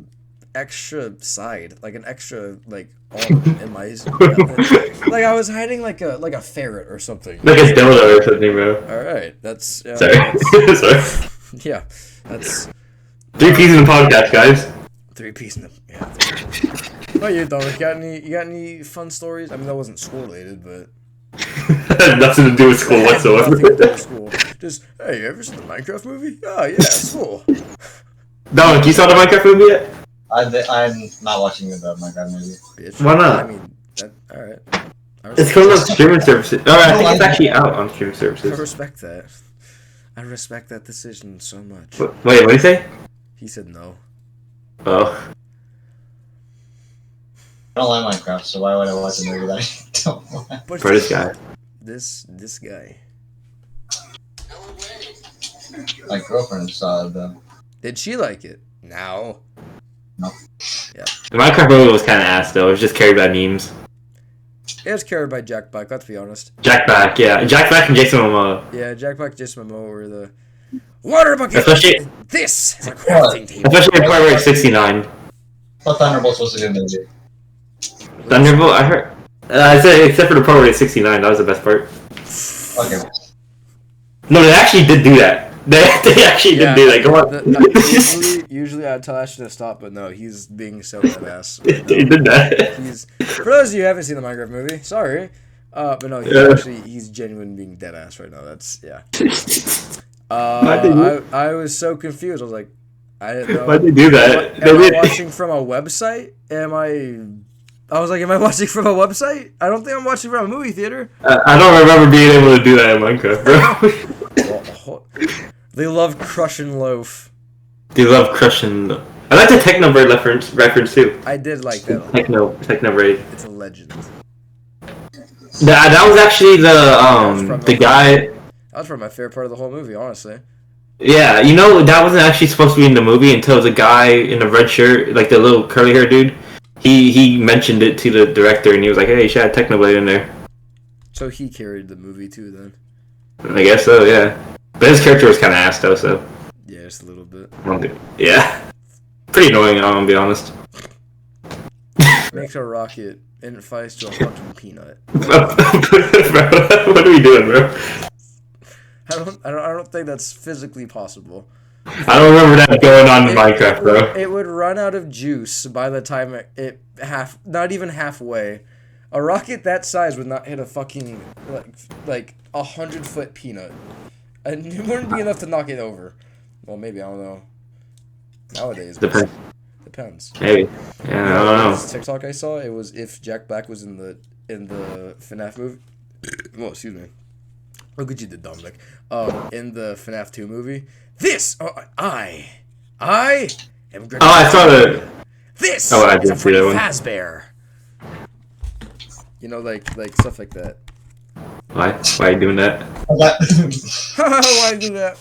extra side, like an extra like arm in my like I was hiding like a ferret or something. Like a dildo or something, bro. All right, that's Sorry. Sorry. Yeah, that's 3 pieces in the podcast, guys. 3 pieces in the yeah. What you Dominic? You got any fun stories? I mean, that wasn't school related, but Had nothing to do with school whatsoever. nothing to do with school. Just hey, you ever seen the Minecraft movie? Oh yeah, school. Dominic, you saw the Minecraft movie yet? I'm not watching the Minecraft movie. Bitch. Why not? I mean, all right. It's coming on streaming services. Oh, I think it's actually out on streaming I services. respect that. I respect that decision so much. Wait, what did you say? He said no. Oh. I don't like Minecraft, so why would I watch a movie that I don't like? But For this guy. This guy. My girlfriend saw it though. Did she like it? No. No. Yeah. The Minecraft movie was kind of ass, though. It was just carried by memes. It was carried by Jack Black, let's be honest. Jack Black, yeah. Jack Black and Jason Momoa. Yeah, Jack Black and Jason Momoa were the water bucket. Especially- This is a crafting table. Especially the part where it's 69. I thought Thunderbolts was a good movie. Thunderbolt, I heard. I said, except for the part where it's 69, that was the best part. Okay. No, they actually did do that. They actually did do that. Come on. Usually I'd tell Ashton to stop, but no, he's being so badass. They did that. For those of you who haven't seen the Minecraft movie, sorry. But no, he's genuine being dead ass right now. That's yeah. I was so confused. I was like, I didn't know. Why'd they do that? Am I watching from a website? I was like, am I watching from a website? I don't think I'm watching from a movie theater. I don't remember being able to do that in Minecraft, bro. They love Crush and Loaf. They love crushing. I like the Technobird reference too. I did like that. Technobird. It's a legend. That was actually the guy. That was probably my favorite part of the whole movie, honestly. Yeah, you know that wasn't actually supposed to be in the movie until the guy in the red shirt, like the little curly hair dude. He mentioned it to the director and he was like, "Hey, you should have Technoblade in there." So he carried the movie too, then. I guess so, yeah. But his character was kind of ass though, so. Yeah, just a little bit. Yeah. Pretty annoying, I'm gonna be honest. Makes a rocket and fights to a fucking peanut. Bro, what are we doing, bro? I don't think that's physically possible. I don't remember that going on in Minecraft, bro. It would run out of juice by the time not even halfway. A rocket that size would not hit a fucking like 100-foot peanut, and it wouldn't be enough to knock it over. Well, maybe, I don't know. Nowadays, depends. Maybe. Yeah, I don't know. This TikTok I saw, it was if Jack Black was in the FNAF movie. Oh, excuse me. Look at you, the Dominic. In the FNAF 2 movie, I am. Oh, I saw the. This I is a didn't see that one. Fazbear. You know, like stuff like that. Why? Why are you doing that? Why do that?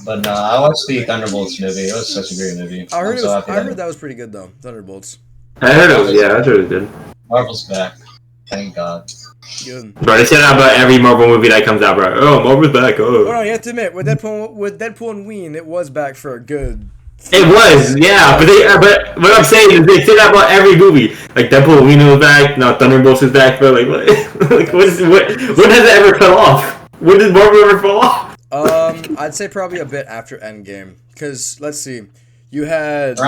But no, I watched the Thunderbolts movie. It was such a great movie. I heard happy that was pretty good though. Thunderbolts. I heard it was. Yeah, I heard it was good. Marvel's back. Thank God. Good. Bro, they say that about every Marvel movie that comes out, bro. Oh, Marvel's back. Oh. Hold on, you have to admit, with Deadpool and Ween, it was back for a good. It was, yeah, but what I'm saying is they say that about every movie. Like Deadpool, we know is back. Now Thunderbolts is back, but like what? Like when has it ever fell off? When did Marvel ever fall off? I'd say probably a bit after Endgame, because let's see, you had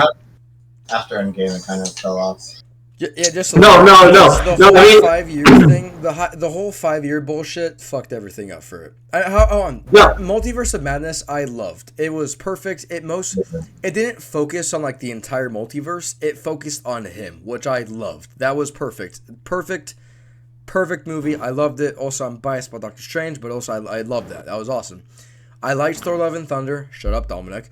after Endgame, it kind of fell off. Yeah, just No. the No, whole I mean- 5 year thing, the whole 5 year bullshit fucked everything up for it. Hold on, Yeah. Multiverse of Madness, I loved. It was perfect. It didn't focus on like the entire multiverse. It focused on him, which I loved. That was perfect. Perfect movie. I loved it. Also, I'm biased about Doctor Strange, but also I loved that. That was awesome. I liked Thor: Love and Thunder. Shut up, Dominic.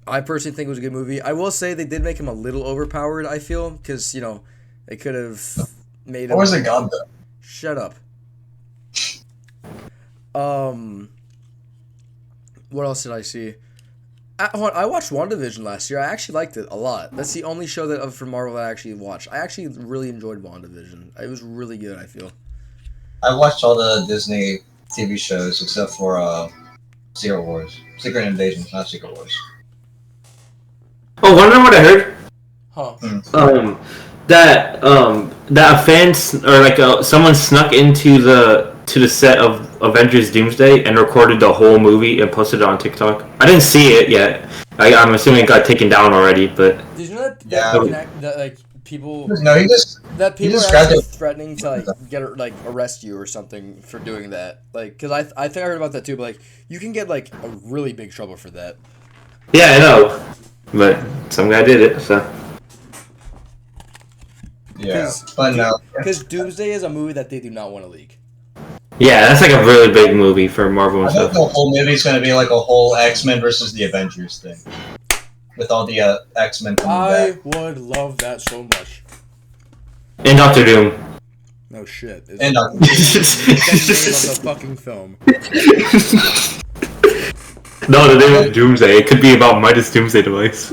I personally think it was a good movie. I will say they did make him a little overpowered, I feel, because, you know, they could have made him... Or was it God, though? Shut up. What else did I see? I watched WandaVision last year. I actually liked it a lot. That's the only show that from Marvel that I actually watched. I actually really enjoyed WandaVision. It was really good, I feel. I watched all the Disney TV shows except for Secret Wars. Secret Invasion, not Secret Wars. Oh, wonder what I heard? Huh. That fans or like someone snuck into the set of Avengers Doomsday and recorded the whole movie and posted it on TikTok. I didn't see it yet. I'm assuming it got taken down already, but Did you know Yeah. that like people No, he just that people are described actually it. threatening to like arrest you or something for doing that? Like, because I think I heard about that too. But like, you can get like a really big trouble for that. yeah, I know. But some guy did it, so. yeah. But no, Because Doomsday is a movie that they do not want to leak. Yeah, that's like a really big movie for Marvel and I think stuff. the whole movie's gonna be like a whole X-Men versus the Avengers thing, with all the X-Men coming I back. would love that so much. And Doctor Doom. No shit. It's And the name of the fucking film. No, the name is Doomsday. It could be about Midas Doomsday device.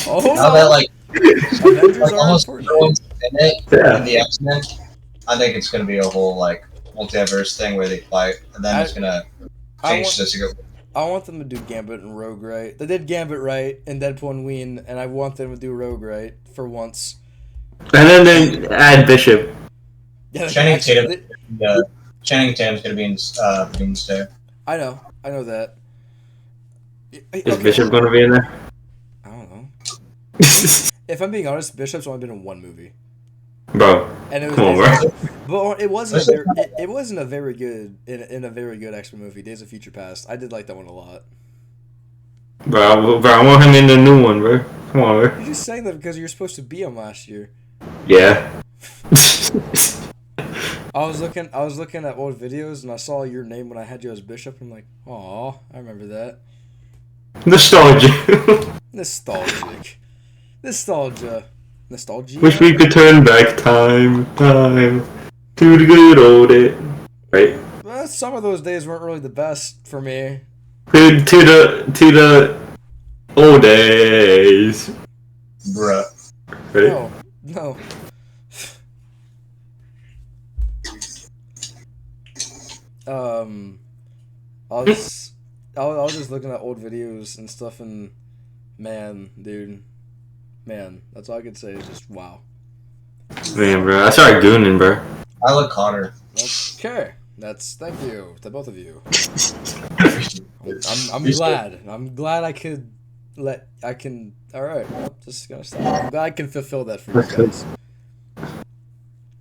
Oh, Now that like Avengers are almost important. everyone's in it, Yeah. in the X-Men, I think it's gonna be a whole like multiverse thing where they fight, and then it's gonna I change want, to Secret. I want them to do Gambit and Rogue right. They did Gambit right in Deadpool and Ween, and I want them to do Rogue right for once. And then they add Bishop. Yeah, Channing Tatum. Channing Tatum's gonna be in Doomsday. I know that. Is Bishop going to be in there? I don't know. If I'm being honest, Bishop's only been in one movie, Bro, and it was come on, bro. but it wasn't a very good in a very good X-Men movie. Days of Future Past. I did like that one a lot. Bro, I want him in the new one, bro. Come on, bro. You're just saying that because you were supposed to be on last year. Yeah. I was looking at old videos and I saw your name when I had you as Bishop. I'm like, aw, I remember that. Nostalgia. Nostalgia. Wish we could turn back time to the good old days. Right? Well, some of those days weren't really the best for me. To the old days. Bruh. Right? No. I was just looking at old videos and stuff, and man, that's all I could say is just wow. Man, bro, I started gooning, bro. I look Connor. Okay, thank you to both of you. I'm glad I could all right, well, just gonna stop. I'm glad I can fulfill that for you guys.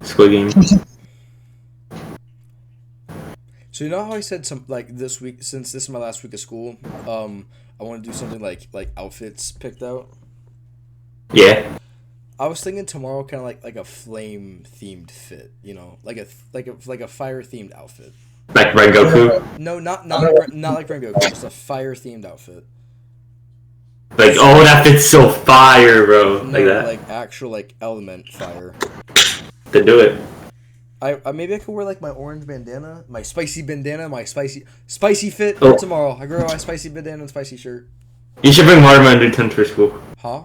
Squid Game. So you know how I said this week, since this is my last week of school, I want to do something like outfits picked out. Yeah. I was thinking tomorrow kind of like a flame themed fit, you know, like a fire themed outfit. Like Rengoku. No, not like Rengoku, just a fire themed outfit. Like, oh, that fit's so fire, bro. No, Like that. like actual element fire. Then do it. I maybe I could wear like my orange bandana, my spicy bandana, my spicy fit Oh. for tomorrow. I grow my spicy bandana and spicy shirt. You should bring Watermelon and Dude10 for school. Huh?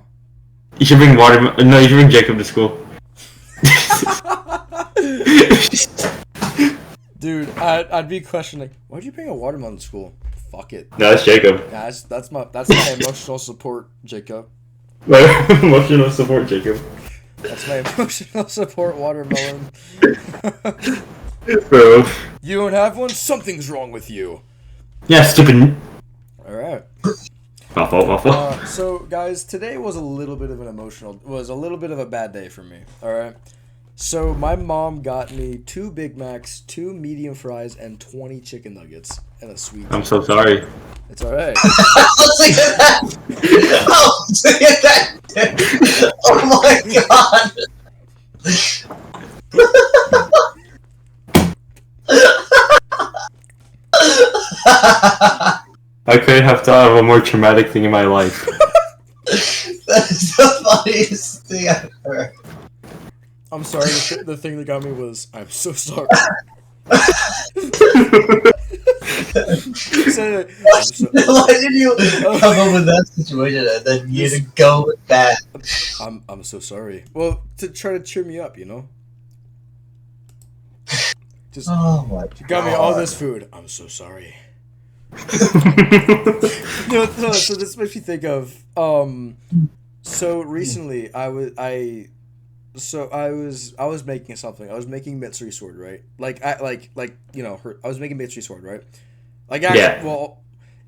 You should bring Watermelon. No, you should bring Jacob to school. Dude, I'd be questioning, why'd you bring a watermelon to school? Fuck it. No, that's Jacob. Yeah, that's my emotional support, Jacob. Emotional support, Jacob. That's my emotional support, watermelon. Bro. You don't have one? Something's wrong with you. Yeah, stupid. Alright. My fault, my fault. So guys, today was a little bit of a bad day for me. All right. So my mom got me 2 Big Macs, 2 medium fries, and 20 chicken nuggets and a sweet. I'm so sorry. It's all right. Let's look at that. Oh, look at that. Oh my god. I couldn't have thought of a more traumatic thing in my life. That is the funniest thing I've heard. I'm sorry. The thing that got me was I'm so sorry. Why did you come up with that situation and then you had to go with that? I'm so sorry. Well, to try to cheer me up, you know. Just Oh my god. you got me all this food. I'm so sorry. No, so this makes me think of so recently I was making something. I was making Mitsuri sword, right? I was making Mitsuri sword, right? Yeah.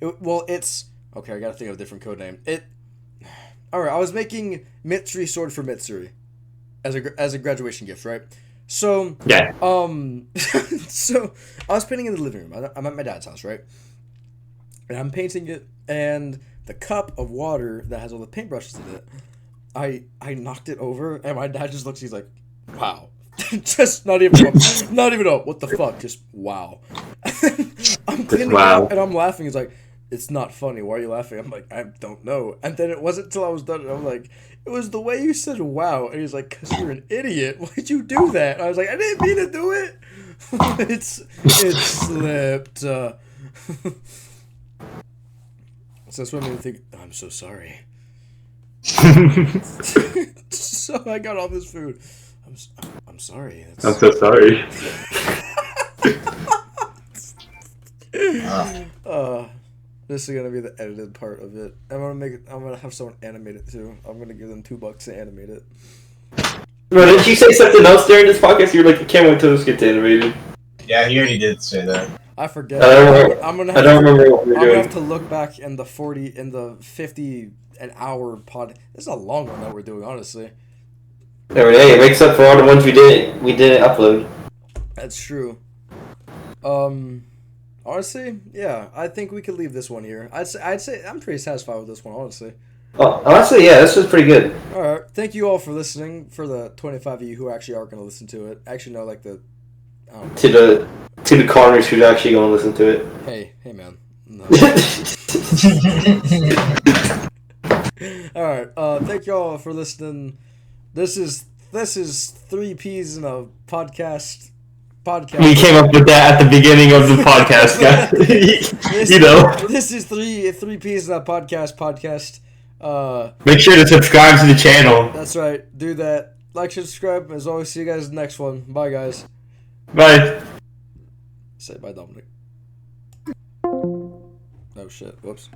It's okay. I gotta think of a different code name. All right. I was making Mitsuri sword for Mitsuri as a graduation gift, right? So Yeah. so I was painting in the living room. I'm at my dad's house, right? And I'm painting it, and the cup of water that has all the paintbrushes in it, I knocked it over, and my dad just looks. He's like, "Wow." Just not even what the fuck, just wow. I'm cleaning it up and I'm laughing. He's like, "It's not funny. Why are you laughing?" I'm like, "I don't know." And then it wasn't until I was done, and I'm like, "It was the way you said wow." And he's like, "'Cause you're an idiot. Why'd you do that?" And I was like, "I didn't mean to do it." It slipped. So that's what made me think. I'm so sorry. So I got all this food. I'm sorry. I'm so sorry. This is gonna be the edited part of it. I'm gonna have someone animate it too. I'm gonna give them $2 to animate it. Bro, didn't you say something else during this podcast? You were like, I can't wait till this gets animated. Yeah, he already did say that. I forget. I don't remember what we were I'm gonna doing. have to look back in the 50 an hour pod. This is a long one that we're doing, honestly. Hey, it makes up for all the ones we didn't upload. That's true. Honestly, yeah, I think we could leave this one here. I'd say I'm pretty satisfied with this one, honestly. Oh, honestly, yeah, this was pretty good. All right, thank you all for listening. For the 25 of you who actually are going to listen to it, actually no, like the To the corners who's actually going to listen to it. Hey man. No. All right, thank you all for listening. This is 3 P's in a podcast. We came up with that at the beginning of the podcast, guys. You know. This is 3 P's in a podcast. Make sure to subscribe to the channel. That's right. Do that. Like, subscribe. As always, see you guys in the next one. Bye, guys. Bye. Say bye, Dominic. Oh shit. Whoops.